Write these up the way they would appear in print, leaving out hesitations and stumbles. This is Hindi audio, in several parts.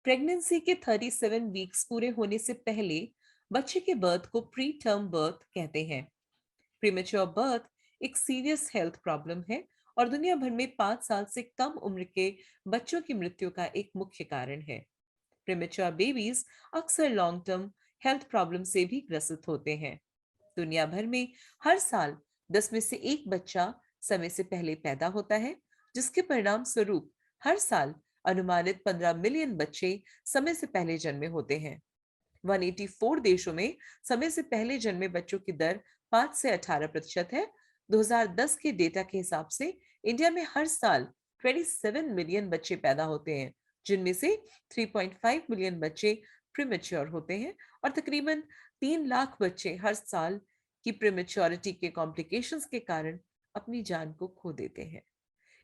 प्रेगनेंसी के 37 वीक्स पूरे होने से पहले बच्चे के बर्थ को प्री टर्म बर्थ कहते हैं। प्रीमेच्योर बर्थ एक सीरियस हेल्थ प्रॉब्लम है और दुनिया भर में 5 साल से कम उम्र के बच्चों की मृत्यु का एक मुख्य कारण है। प्रीमेच्योर बेबीज अक्सर लॉन्ग टर्म हेल्थ प्रॉब्लम से भी ग्रसित होते हैं। दुनिया भर में हर साल 10 में से एक बच्चा समय से पहले पैदा होता है, जिसके परिणाम स्वरूप हर साल अनुमानित 15 मिलियन बच्चे समय से पहले जन्मे होते हैं। 184 देशों में समय से पहले जन्मे बच्चों की दर 5 से 18% है। 2010 के डेटा के हिसाब से इंडिया में हर साल 27 मिलियन बच्चे पैदा होते हैं, जिनमें से 3.5 मिलियन बच्चे प्रीमेच्योर होते हैं और तकरीबन 3 लाख बच्चे हर साल की प्रीमेच्योरिटी के कॉम्प्लिकेशंस के कारण अपनी जान को खो देते हैं।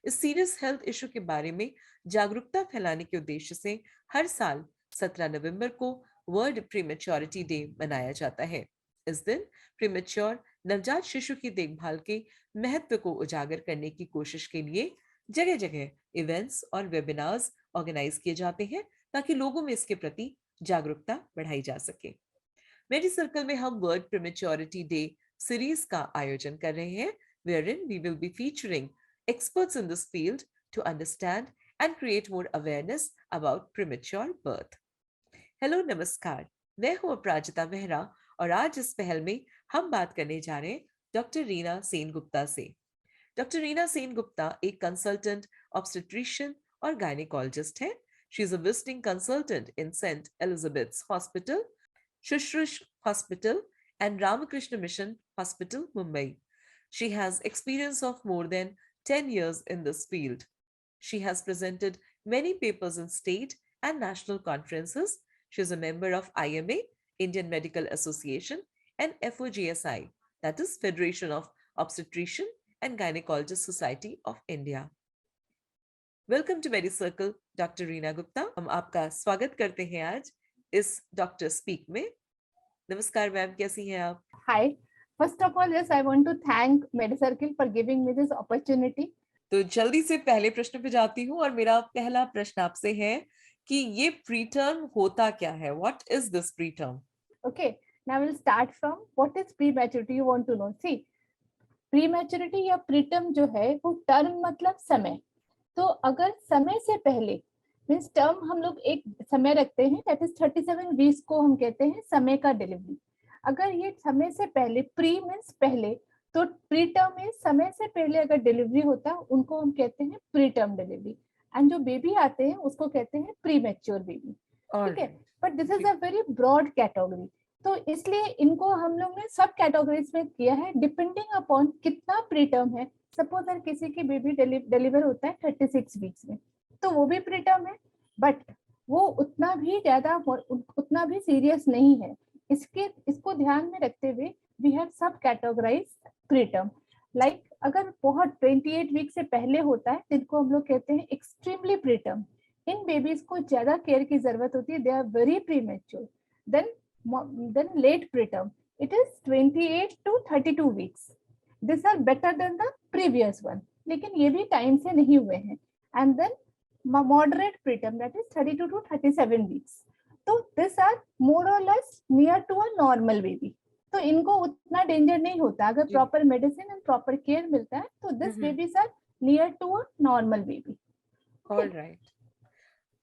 इस सीरियस हेल्थ इशू के बारे में जागरूकता फैलाने के उद्देश्य से हर साल 17 नवंबर को वर्ल्ड प्रीमेच्योरिटी डे मनाया जाता है। इस दिन प्रीमेच्योर नवजात शिशु की देखभाल के महत्व को उजागर करने की कोशिश के लिए जगह जगह इवेंट्स और वेबिनार्स ऑर्गेनाइज किए जाते हैं, ताकि लोगों में इसके प्रति जागरूकता बढ़ाई जा सके। मेडी सर्कल में हम वर्ल्ड प्रीमेच्योरिटी डे सीरीज का आयोजन कर रहे हैं, wherein we will be featuring experts in this field to understand and create more awareness about premature birth. Hello नमस्कार, मैं हूं अपराजिता मेहरा और आज इस पहल में हम बात करने जा रहे हैं डॉक्टर रीना सेन गुप्ता से। डॉक्टर रीना सेन गुप्ता एक कंसल्टेंट ऑब्स्टेट्रिशियन और गायनेकोलॉजिस्ट है। She is a visiting consultant in Saint Elizabeth's hospital, Shushrush Hospital, and Ramakrishna Mission Hospital, Mumbai. She has experience of more than 10 years in this field. She has presented many papers in state and national conferences. She is a member of IMA, Indian Medical Association, and FOGSI, that is Federation of Obstetrician and Gynecologist Society of India. Welcome to Medi Circle doctor Reena Gupta. हम आपका स्वागत करते हैं आज इस डॉक्टर स्पीक में। नमस्कार मैम, कैसी हैं आप? Hi. First of all, yes, I want to thank MediCircle for giving me this opportunity. तो जल्दी से पहले प्रश्न पे जाती हूँ और मेरा पहला प्रश्न आपसे है कि ये प्रीटर्म होता क्या है? What is this preterm? Okay. Now we'll start from what is prematurity. You want to know. See, prematurity या preterm जो है वो term मतलब समय. तो अगर समय से पहले मीन्स टर्म हम लोग एक समय रखते हैं, दैट इज 37 वीक्स को हम कहते हैं समय का डिलीवरी। अगर ये समय से पहले, प्री मीन्स पहले, तो प्री टर्म में समय से पहले अगर डिलीवरी होता है उनको हम कहते हैं प्री टर्म डिलीवरी, एंड जो बेबी आते हैं उसको कहते हैं प्री मैच्योर बेबी। ठीक है, but this is a very broad category, तो इसलिए इनको हम लोग ने सब कैटेगरीज में किया है डिपेंडिंग अपॉन कितना प्री टर्म है। सपोज अगर किसी की बेबी डिलीवर होता है 36 वीक्स में, तो वो भी प्री टर्म है, बट वो उतना भी ज्यादा, उतना भी सीरियस नहीं है। इसको ध्यान में रखते हुए वी हैव सब कैटेगराइज प्री टर्म। लाइक अगर बहुत 28 वीक से पहले होता है जिनको हम लोग कहते हैं एक्सट्रीमली प्री टर्म, इन बेबीज को ज्यादा केयर की जरूरत होती है, they are very premature. Then late preterm, it is 28 to 32 weeks. This are better than the previous one, लेकिन ये भी टाइम से नहीं हुए हैं। And then moderate preterm, that is 32 to 37 weeks. तो this are more or less near to a normal baby. तो इनको उतना डेंजर नहीं होता अगर proper medicine and proper care मिलता है, तो this babies are near to a normal baby. Alright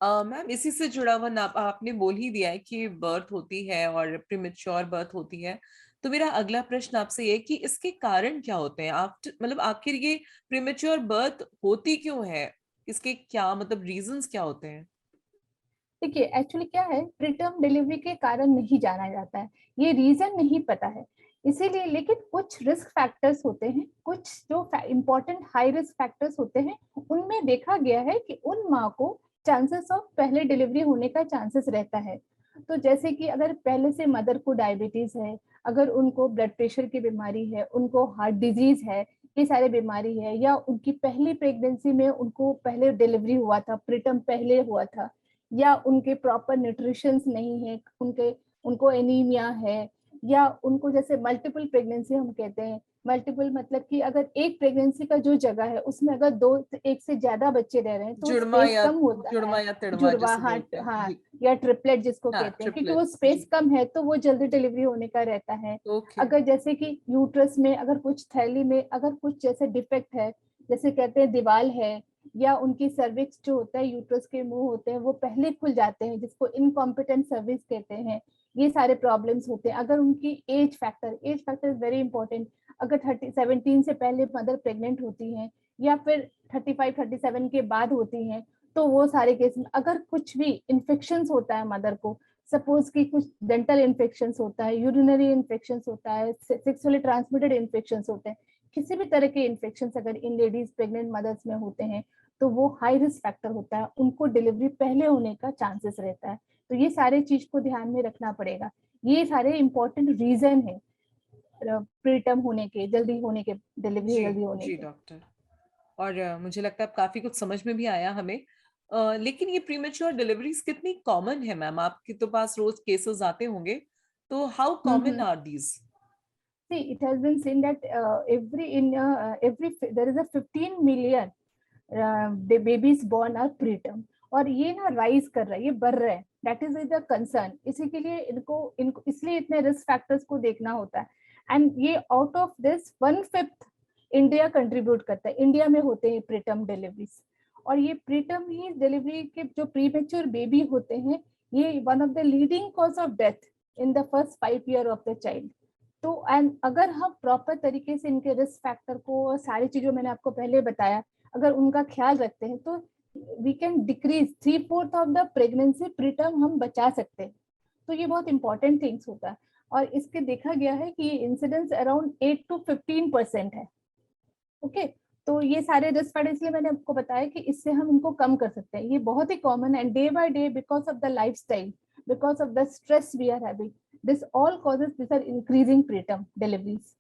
ma'am, इसी से जुड़ा हुआ आपने बोल ही दिया है कि बर्थ होती है और प्रीमेच्योर बर्थ होती है, तो मेरा अगला प्रश्न आपसे ये कि इसके कारण क्या होते हैं? आप मतलब आखिर ये प्रीमेच्योर बर्थ होती क्यों है? इसके क्या मतलब रीजंस क्या होते हैं? देखिए, एक्चुअली क्या है, प्रीटर्म डिलीवरी के कारण नहीं जाना जाता है, ये रीजन नहीं पता है इसीलिए। लेकिन कुछ रिस्क फैक्टर्स होते हैं, कुछ जो इम्पोर्टेंट हाई रिस्क फैक्टर्स होते हैं, उनमें देखा गया है कि उन माँ को चांसेस ऑफ पहले डिलीवरी होने का चांसेस रहता है। तो जैसे कि अगर पहले से मदर को डायबिटीज है, अगर उनको ब्लड प्रेशर की बीमारी है, उनको हार्ट डिजीज है, ये सारे बीमारी है, या उनकी पहली प्रेगनेंसी में उनको पहले डिलीवरी हुआ था, प्रीटर्म पहले हुआ था, या उनके प्रॉपर न्यूट्रिशंस नहीं है, उनको एनीमिया है, या उनको जैसे मल्टीपल प्रेगनेंसी हम कहते हैं, मल्टीपल मतलब कि अगर एक प्रेगनेंसी का जो जगह है उसमें अगर दो एक से ज्यादा बच्चे रह रहे हैं तो जुड़वा स्पेस या कम होता है। जुड़वा या तिड़वा जुड़वा, जिसे हाँ बोलते हैं हाँ, जी। या ट्रिपलेट जिसको हाँ, कहते हैं, क्योंकि वो ट्रिपलेट्स स्पेस जी। कम है तो वो जल्दी डिलीवरी होने का रहता है। ओके। अगर जैसे कि यूट्रस में अगर कुछ थैली में अगर कुछ जैसे डिफेक्ट है, जैसे कहते हैं दीवार है, या उनकी सर्विक्स जो होता है, यूट्रस के मुंह होते हैं वो पहले खुल जाते हैं जिसको इनकॉम्पिटेंट सर्विस कहते हैं, ये सारे प्रॉब्लम्स होते हैं। अगर उनकी age factor is very important. अगर 17 से पहले मदर प्रेग्नेंट होती हैं या फिर 35-37 के बाद होती हैं, तो वो सारे केस में अगर कुछ भी इन्फेक्शन होता है मदर को, सपोज कि कुछ डेंटल इन्फेक्शन होता है, यूरिनरी इन्फेक्शन होता है, सेक्सुअली ट्रांसमिटेड इन्फेक्शन होते हैं, किसी भी तरह के इन्फेक्शन अगर इन लेडीज प्रेग्नेंट मदर्स में होते हैं तो वो हाई रिस्क फैक्टर होता है, उनको डिलीवरी पहले होने का चांसेस रहता है। तो ये सारे चीज को ध्यान में रखना पड़ेगा। ये सारे इंपॉर्टेंट रीजन है प्रीटर्म होने के, जल्दी होने के, डिलीवरी जी जल्दी होने जी के। डॉक्टर। और मुझे लगता है अब काफी कुछ समझ में भी आया हमें। लेकिन ये प्रीमेच्योर डिलीवरीज कितनी कॉमन है मैम? आपके तो पास रोज केसेस आते होंगे, तो how common hmm. Are these? See, it has been seen that every there is a 15 million babies born are preterm, और ये ना राइज कर रहा है, ये बढ़ रहा है, दैट इज द कंसर्न। इसी के लिए इनको इनको इसलिए इतने रिस्क फैक्टर्स को देखना होता है। एंड ये out of this 1/5 India contribute करता है, इंडिया में होते हैं प्रीटर्म डिलीवरीज। और ये प्रीटर्म ही डिलीवरी के जो प्रीमेच्योर बेबी होते हैं, ये one of the leading cause of death in the first 5 year of the child. तो एंड अगर हम प्रॉपर तरीके से इनके रिस्क फैक्टर को और सारी चीजों मैंने आपको पहले बताया, अगर उनका ख्याल रखते हैं तो we can decrease 3/4 of the pregnancy preterm हम बचा सकते हैं। तो ये बहुत इंपॉर्टेंट थिंग्स होता है। और इसके देखा गया है कि इंसिडेंस अराउंड 8 to 15% है। ओके, तो ये सारे रिस्क फैक्टर इसलिए मैंने आपको बताया कि इससे हम इनको कम कर सकते हैं। ये बहुत ही कॉमन है, day by day because of the lifestyle, because of the stress we are having, this all causes this are increasing preterm deliveries.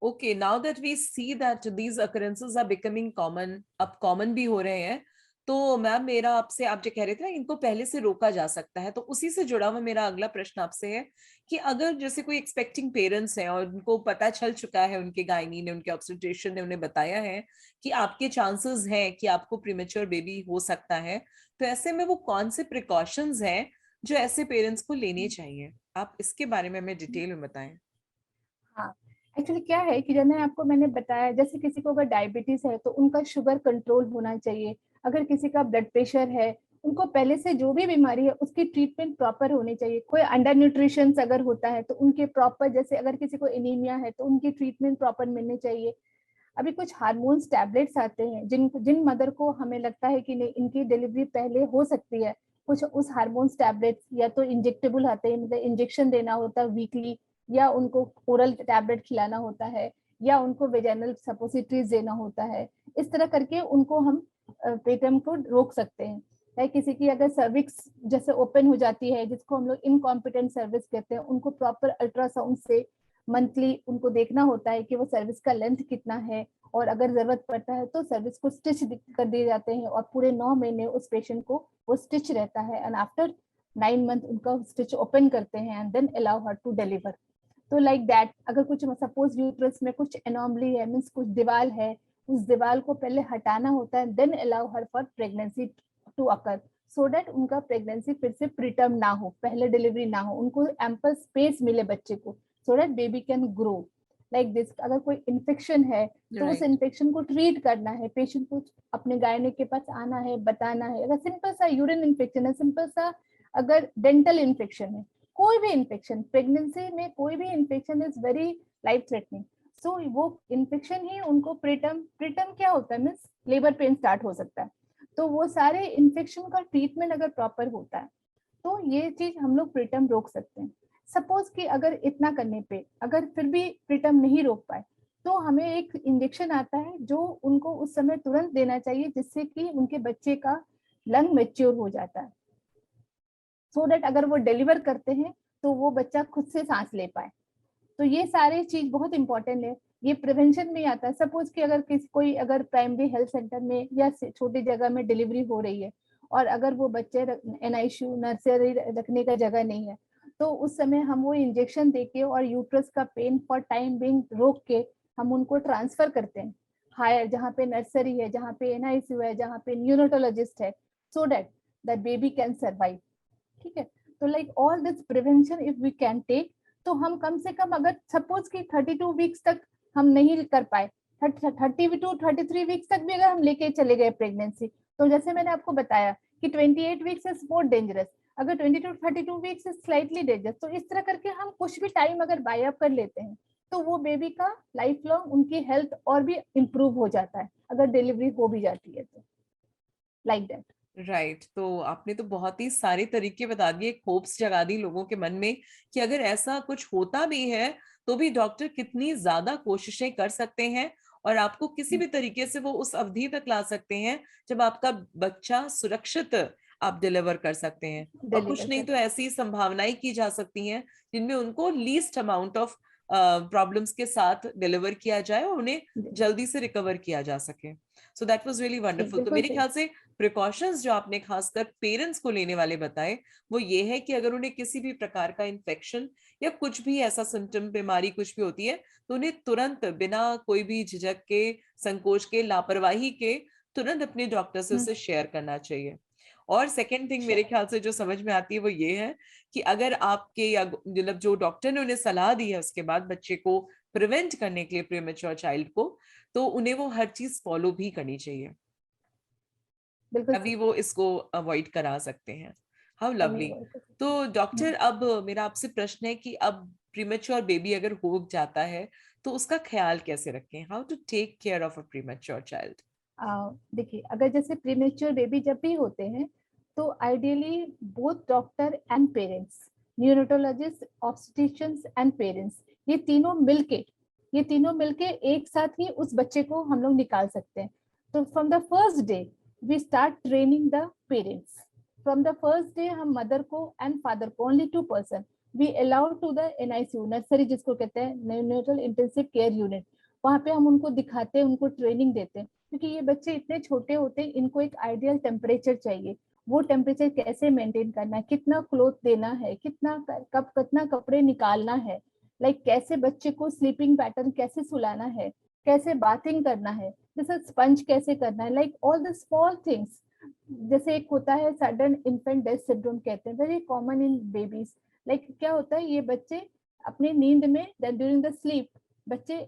Okay, now that we see that these occurrences are becoming common, अब common भी हो रहे हैं, तो मैम मेरा आपसे, आप जो कह रहे थे ना इनको पहले से रोका जा सकता है, तो उसी से जुड़ा हुआ मेरा अगला प्रश्न आपसे है कि अगर जैसे कोई एक्सपेक्टिंग पेरेंट्स हैं और उनको पता चल चुका है, उनके गायनी ने, उनके ऑब्स्टेट्रिशियन ने उन्हें बताया है कि आपके चांसेस हैं कि आपको प्रीमेच्योर बेबी हो सकता है, तो ऐसे में वो कौन से प्रिकॉशंस हैं जो ऐसे पेरेंट्स को लेने चाहिए? आप इसके बारे में हमें डिटेल में बताएं। हाँ, एक्चुअली क्या है कि जैसे आपको मैंने बताया, जैसे किसी को अगर डायबिटीज है तो उनका शुगर कंट्रोल होना चाहिए। अगर किसी का ब्लड प्रेशर है, उनको पहले से जो भी बीमारी है उसकी ट्रीटमेंट प्रॉपर होनी चाहिए। कोई अंडर न्यूट्रिशन अगर होता है तो उनके प्रॉपर, जैसे अगर किसी को एनीमिया है तो उनकी ट्रीटमेंट प्रॉपर मिलनी चाहिए। अभी कुछ हार्मोन्स टैबलेट्स आते हैं जिन मदर को हमें लगता है कि नहीं इनकी डिलीवरी पहले हो सकती है, कुछ उस हार्मोन्स टैबलेट्स या तो इंजेक्टेबल आते हैं, मतलब इंजेक्शन देना होता है वीकली, या उनको ओरल टैबलेट खिलाना होता है, या उनको वेजाइनल सपोजिटरीज देना होता है। इस तरह करके उनको हम प्रीटर्म को रोक सकते हैं। है किसी की अगर सर्विक्स जैसे ओपन हो जाती है, जिसको हम लोग इनकॉम्पिटेंट सर्विस कहते हैं, उनको प्रॉपर अल्ट्रासाउंड से मंथली उनको देखना होता है कि वो सर्विस का लेंथ कितना है, और अगर जरूरत पड़ता है तो सर्विस को स्टिच कर दिए जाते हैं, और पूरे 9 महीने उस पेशेंट को वो स्टिच रहता है, एंड आफ्टर 9 मंथ उनका स्टिच ओपन करते हैं and then allow her to deliver. तो लाइक दैट, अगर कुछ सपोज यूट्रस में कुछ एनॉमली है, मीन्स कुछ दीवार है, उस दीवार को पहले हटाना होता है, then allow her for pregnancy to occur, so that उनका प्रेगनेंसी फिर से प्रीटर्म ना हो, पहले डिलीवरी ना हो, उनको एम्पल स्पेस मिले बच्चे को, so that baby can grow like this. अगर कोई इन्फेक्शन है तो उस राइट। इन्फेक्शन को ट्रीट करना है, पेशेंट को अपने गायनिक के पास आना है, बताना है। अगर सिंपल सा यूरिन इन्फेक्शन है, सिंपल सा अगर डेंटल इन्फेक्शन है, कोई भी इन्फेक्शन, प्रेगनेंसी में कोई भी infection is very life threatening, so वो इन्फेक्शन ही उनको प्रीटर्म, प्रीटर्म क्या होता है मीन्स लेबर पेन स्टार्ट हो सकता है। तो वो सारे इन्फेक्शन का ट्रीटमेंट अगर प्रॉपर होता है तो ये चीज हम लोग प्रीटर्म रोक सकते हैं। सपोज कि अगर इतना करने पे अगर फिर भी प्रीटर्म नहीं रोक पाए, तो हमें एक इंजेक्शन आता है जो उनको उस समय तुरंत देना चाहिए, जिससे कि उनके बच्चे का लंग मेच्योर हो जाता है, सो दैट अगर वो डिलीवर करते हैं तो वो बच्चा खुद से सांस ले पाए। तो ये सारे चीज बहुत इंपॉर्टेंट है, ये प्रिवेंशन में आता है। सपोज कि अगर कोई अगर प्राइमरी हेल्थ सेंटर में या छोटी जगह में डिलीवरी हो रही है, और अगर वो बच्चे NICU नर्सरी रखने का जगह नहीं है, तो उस समय हम वो इंजेक्शन देके और यूट्रस का पेन फॉर टाइम बिंग रोक के हम उनको ट्रांसफर करते हैं हायर, जहाँ पे नर्सरी है, जहाँ पे NICU है, जहाँ पे न्यूरोटोलॉजिस्ट है, so that that baby can survive. ठीक है, तो like all this prevention if we can take, तो हम कम से कम अगर सपोज कि 32 वीक्स तक हम नहीं कर पाए, 32-33 वीक्स तक भी अगर हम लेके चले गए प्रेगनेंसी, तो जैसे मैंने आपको बताया कि 28 वीक्स इज मोर डेंजरस, अगर 22-32 वीक्स इज स्लाइटली डेंजरस, तो इस तरह करके हम कुछ भी टाइम अगर बाय अप कर लेते हैं तो वो बेबी का लाइफ लॉन्ग उनकी हेल्थ और भी इम्प्रूव हो जाता है अगर डिलीवरी हो भी जाती है तो, लाइक दैट। राइट तो आपने तो बहुत ही सारे तरीके बता दिए, होप्स जगा दी लोगों के मन में कि अगर ऐसा कुछ होता भी है तो भी डॉक्टर कितनी ज्यादा कोशिशें कर सकते हैं और आपको किसी भी तरीके से वो उस अवधि तक ला सकते हैं जब आपका बच्चा सुरक्षित आप डिलीवर कर सकते हैं। और डिलीवर कुछ नहीं कर। तो ऐसी संभावनाएं की जा सकती हैं जिनमें उनको लीस्ट अमाउंट ऑफ प्रॉब्लम्स के साथ डिलीवर किया जाए और उन्हें जल्दी से रिकवर किया जा सके। सो दैट वाज रियली सही, वंडरफुल। तो बिल्कुल मेरे सही। ख्याल से प्रिकॉशंस जो आपने खासकर पेरेंट्स को लेने वाले बताए वो ये है कि अगर उन्हें किसी भी प्रकार का इन्फेक्शन या कुछ भी ऐसा सिम्टम बीमारी कुछ भी होती है तो उन्हें तुरंत बिना कोई भी झिझक के, संकोच के, लापरवाही के तुरंत अपने डॉक्टर से उसे शेयर करना चाहिए। और सेकेंड थिंग मेरे ख्याल से जो समझ में आती है वो ये है कि अगर आपके या मतलब जो डॉक्टर ने उन्हें सलाह दी है उसके बाद बच्चे को प्रिवेंट करने के लिए प्रीमेच्योर चाइल्ड को, तो उन्हें वो हर चीज फॉलो भी करनी चाहिए, बिल्कुल तभी सही। वो इसको अवॉइड करा सकते हैं। हाउ तभी लवली। वो कर सकते तो हैं। डॉक्टर अब मेरा आपसे प्रश्न है कि अब प्रीमेच्योर बेबी अगर हो जाता है तो उसका ख्याल कैसे रखें, how to take care of a premature child. देखिए, अगर जैसे प्रीमेच्योर बेबी जब भी होते हैं तो ideally both doctor and parents, neonatologist, obstetricians and parents, ये तीनों मिलके एक साथ ही उस बच्चे को हम लोग निकाल सकते हैं। तो from the first day we start training the parents. From the first day हम मदर को एंड फादर को, only 2 person we allow to the NICU, nursery जिसको कहते हैं, न्यूनेटल इंटेंसिव केयर यूनिट। वहाँ पे हम उनको दिखाते हैं, उनको ट्रेनिंग देते हैं, क्योंकि ये बच्चे इतने छोटे होते हैं, इनको एक आइडियल टेम्परेचर चाहिए। वो टेम्परेचर कैसे मेंटेन करना है, कितना क्लोथ देना है, कितना कपड़े निकालना है, लाइक कैसे बच्चे को स्लीपिंग पैटर्न कैसे सुलाना है, कैसे बाथिंग करना है, जैसे स्पंज कैसे करना है, like all the small things. जैसे एक होता है सडन इन्फेंट डेथ सिंड्रोम, कहते हैं, very common in babies. Like क्या होता है, ये बच्चे अपने नींद में ड्यूरिंग द स्लीप बच्चे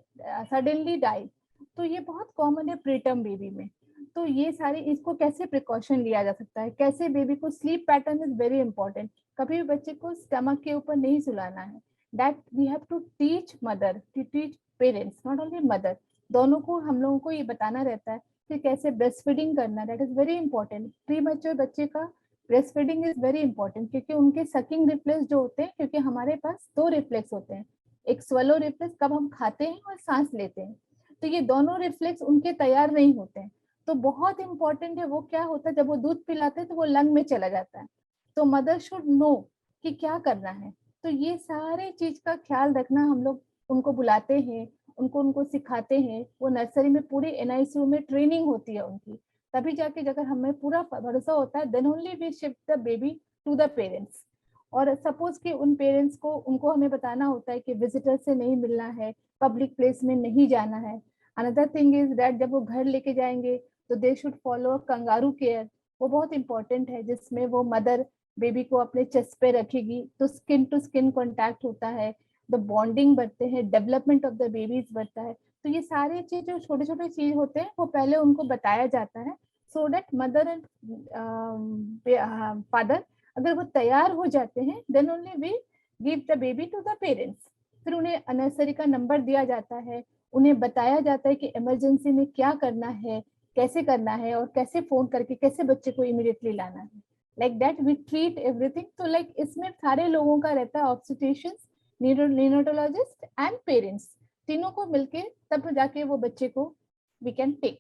सडनली डाई, तो ये बहुत कॉमन है प्रीटर्म बेबी में। तो ये सारे, इसको कैसे प्रिकॉशन लिया जा सकता है, कैसे बेबी को, sleep pattern is very important, कभी भी बच्चे को स्टमक के ऊपर नहीं सुलाना है। That we have to teach mother, to teach parents, not only mother, दोनों को हम लोगों को ये बताना रहता है कि कैसे ब्रेस्ट फीडिंग करना है। That is very important. Pre mature बच्चे का breast feeding is very important, क्योंकि उनके सकिंग रिफ्लेक्स जो होते हैं, क्योंकि हमारे पास 2 रिफ्लेक्स होते हैं, एक स्वेलो रिफ्लेक्स कब हम खाते हैं और सांस लेते हैं, तो ये दोनों रिफ्लेक्स उनके तैयार नहीं होते हैं। तो बहुत इंपॉर्टेंट है, वो क्या होता है, जब वो दूध पिलाते हैं तो वो लंग में चला जाता है, तो मदर शुड नो कि क्या करना है। तो ये सारे चीज का ख्याल रखना, हम लोग उनको बुलाते हैं, उनको उनको सिखाते हैं, वो नर्सरी में पूरी NICU में ट्रेनिंग होती है उनकी, तभी जाके अगर हमें पूरा भरोसा होता है, then only we shift the baby to the parents. और सपोज कि उन पेरेंट्स को, उनको हमें बताना होता है कि विजिटर से नहीं मिलना है, पब्लिक प्लेस में नहीं जाना है। अनदर थिंग इज दैट जब वो घर लेके जाएंगे तो they should follow kangaroo care, वो बहुत इंपॉर्टेंट है, जिसमें वो मदर बेबी को अपने चेस्ट पे रखेगी, तो स्किन टू स्किन कॉन्टैक्ट होता है, द बॉन्डिंग बढ़ते हैं, डेवलपमेंट ऑफ द बेबीज बढ़ता है। तो ये सारी चीज जो छोटे छोटे चीज होते हैं वो पहले उनको बताया जाता है, so that mother and father अगर वो तैयार हो जाते हैं, then only we give the baby to the parents. फिर उन्हें नर्सरी का नंबर दिया जाता है, उन्हें बताया जाता है कि इमरजेंसी में क्या करना है, कैसे करना है, और कैसे फोन करके कैसे बच्चे को इमीडिएटली लाना है। Like that we treat everything. तो लाइक इसमें सारे लोगों का रहता है, ऑब्स्टेट्रिशियंस, न्यूरोटोलॉजिस्ट एंड पेरेंट्स, तीनों को मिलके तब जाके वो बच्चे को वी कैन टेक।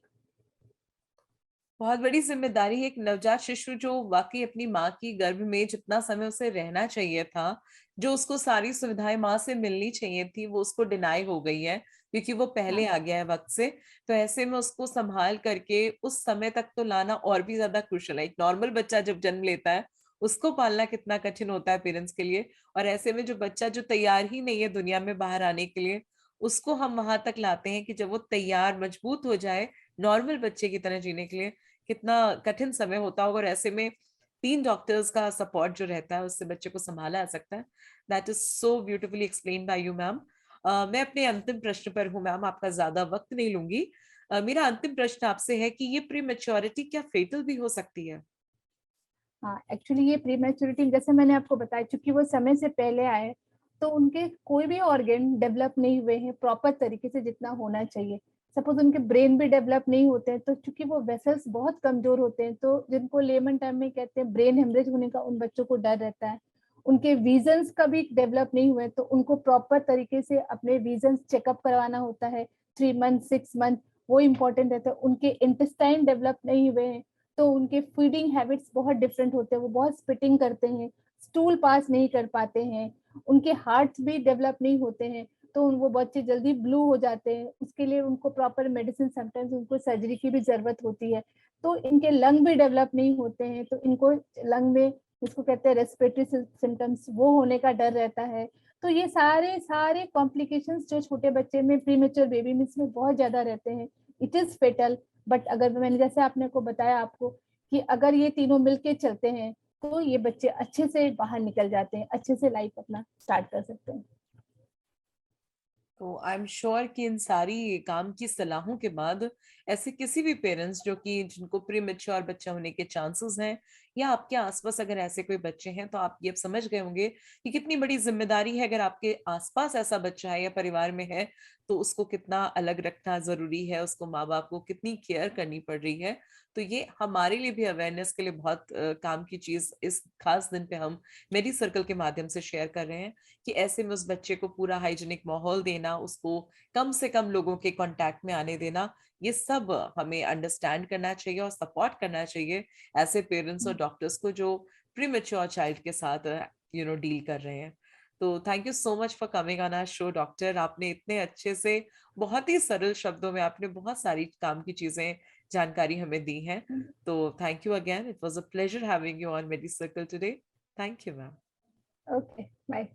बहुत बड़ी जिम्मेदारी है। एक नवजात शिशु जो वाकई अपनी माँ की गर्भ में जितना समय उसे रहना चाहिए था, जो उसको सारी सुविधाएं माँ से मिलनी चाहिए थी, वो उसको डिनाई हो गई है क्योंकि वो पहले हाँ, आ गया है वक्त से। तो ऐसे में उसको संभाल करके उस समय तक तो लाना और भी ज्यादा क्रूशल है। एक नॉर्मल बच्चा जब जन्म लेता है उसको पालना कितना कठिन होता है पेरेंट्स के लिए। और ऐसे में जो बच्चा जो तैयार ही नहीं है दुनिया में बाहर आने के लिए, उसको हम वहां तक लाते हैं कि जब वो तैयार मजबूत हो जाए नॉर्मल बच्चे की तरह जीने के लिए, कितना कठिन समय होता होगा। और ऐसे में 3 डॉक्टर्स का सपोर्ट जो रहता है उससे बच्चे को संभाला जा सकता है। That is so beautifully explain by you ma'am. मैं अपने अंतिम प्रश्न पर हूँ मैम, आपका ज्यादा वक्त नहीं लूंगी। मेरा अंतिम प्रश्न आपसे है कि ये प्री मेच्योरिटी क्या फेटल भी हो सकती है? हाँ, एक्चुअली ये प्री मैच्योरिटी जैसे मैंने आपको बताया, चूंकि वो समय से पहले आए तो उनके कोई भी ऑर्गन डेवलप नहीं हुए हैं प्रॉपर तरीके से जितना होना चाहिए। सपोज उनके ब्रेन भी डेवलप नहीं होते हैं, तो चूंकि वो वेसल्स बहुत कमजोर होते हैं, तो जिनको लेमन टर्म में कहते हैं ब्रेन हेमरेज होने का उन बच्चों को डर रहता है। उनके विजन्स का भी डेवलप नहीं हुए, तो उनको प्रॉपर तरीके से अपने विजन्स चेकअप करवाना होता है 3 मंथ 6 मंथ, वो इम्पोर्टेंट रहता है। उनके इंटेस्टाइन डेवलप नहीं हुए हैं, तो उनके फीडिंग हैबिट्स बहुत डिफरेंट होते हैं, वो बहुत स्पिटिंग करते हैं, स्टूल पास नहीं कर पाते हैं, उनके हार्ट्स भी डेवलप नहीं होते हैं, तो वो बच्चे जल्दी ब्लू हो जाते हैं। उसके लिए उनको प्रॉपर मेडिसिन, समटाइम्स उनको सर्जरी की भी जरूरत होती है। तो इनके लंग भी डेवलप नहीं होते हैं, तो इनको लंग में जिसको कहते हैं रेस्पिरेटरी सिम्टम्स, वो होने का डर रहता है। तो ये सारे सारे कॉम्प्लिकेशंस जो छोटे बच्चे में, प्रीमेच्योर बेबी में, इसमें बहुत ज्यादा रहते हैं। It is फेटल। बट अगर मैंने जैसे आपने को बताया आपको कि अगर ये तीनों मिलके चलते हैं तो ये बच्चे अच्छे से बाहर निकल जाते हैं, अच्छे से लाइफ अपना स्टार्ट कर सकते हैं। तो आई एम श्योर कि इन सारी काम की सलाहों के बाद ऐसे किसी भी पेरेंट्स जो कि जिनको प्री मेच्योर बच्चा होने के चांसेस हैं, या आपके आसपास अगर ऐसे कोई बच्चे हैं, तो आप ये अब समझ गए होंगे कि कितनी बड़ी जिम्मेदारी है। अगर आपके आसपास ऐसा बच्चा है या परिवार में है, तो उसको कितना अलग रखना जरूरी है, उसको माँ बाप को कितनी केयर करनी पड़ रही है। तो ये हमारे लिए भी अवेयरनेस के लिए बहुत काम की चीज इस खास दिन पे हम मेडी सर्कल के माध्यम से शेयर कर रहे हैं, कि ऐसे में उस बच्चे को पूरा हाइजीनिक माहौल देना, उसको कम से कम लोगों के कांटेक्ट में आने देना, ये सब हमें अंडरस्टैंड करना चाहिए और सपोर्ट करना चाहिए ऐसे पेरेंट्स और डॉक्टर्स को जो प्रीमेच्योर चाइल्ड के साथ डील कर रहे हैं। तो thank you so much for coming on our show doctor. आपने इतने अच्छे से, बहुत ही सरल शब्दों में आपने बहुत सारी काम की चीजें, जानकारी हमें दी हैं। तो thank you again, it was a pleasure having you on Medi Circle today. Thank you ma'am. Okay, bye.